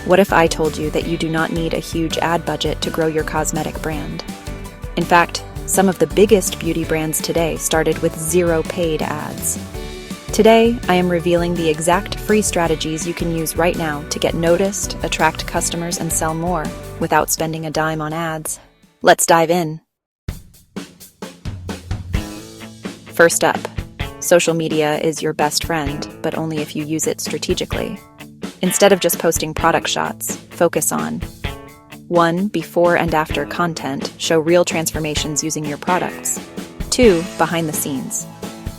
What if I told you that you do not need a huge ad budget to grow your cosmetic brand? In fact, some of the biggest beauty brands today started with zero paid ads. Today, I am revealing the exact free strategies you can use right now to get noticed, attract customers, and sell more without spending a dime on ads. Let's dive in. First up, social media is your best friend, but only if you use it strategically. Instead of just posting product shots, focus on 1. Before and after content, show real transformations using your products. 2. Behind the scenes.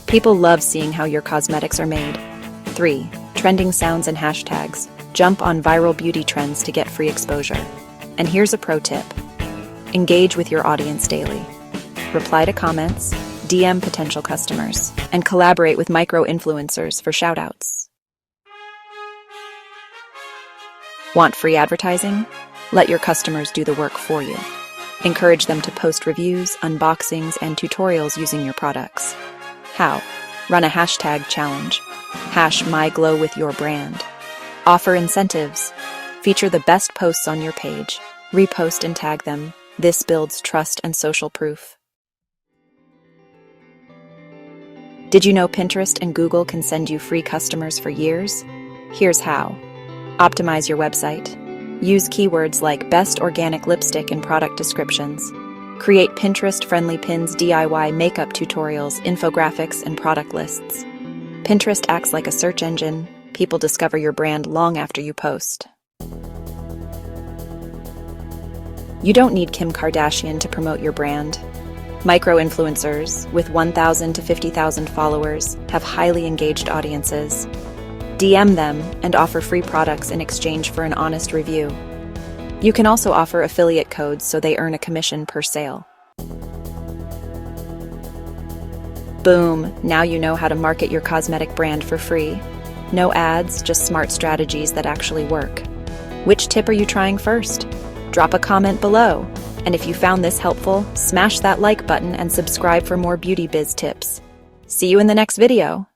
People love seeing how your cosmetics are made. 3. Trending sounds and hashtags. Jump on viral beauty trends to get free exposure. And here's a pro tip. Engage with your audience daily. Reply to comments, DM potential customers, and collaborate with micro-influencers for shoutouts. Want free advertising? Let your customers do the work for you. Encourage them to post reviews, unboxings, and tutorials using your products. How? Run a hashtag challenge. #MyGlowWithYourBrand. Offer incentives. Feature the best posts on your page. Repost and tag them. This builds trust and social proof. Did you know Pinterest and Google can send you free customers for years? Here's how. Optimize your website. Use keywords like best organic lipstick in product descriptions. Create Pinterest-friendly pins, DIY makeup tutorials, infographics, and product lists. Pinterest acts like a search engine. People discover your brand long after you post. You don't need Kim Kardashian to promote your brand. Micro-influencers, with 1,000 to 50,000 followers, have highly engaged audiences. DM them and offer free products in exchange for an honest review. You can also offer affiliate codes so they earn a commission per sale. Boom! Now you know how to market your cosmetic brand for free. No ads, just smart strategies that actually work. Which tip are you trying first? Drop a comment below. And if you found this helpful, smash that like button and subscribe for more beauty biz tips. See you in the next video.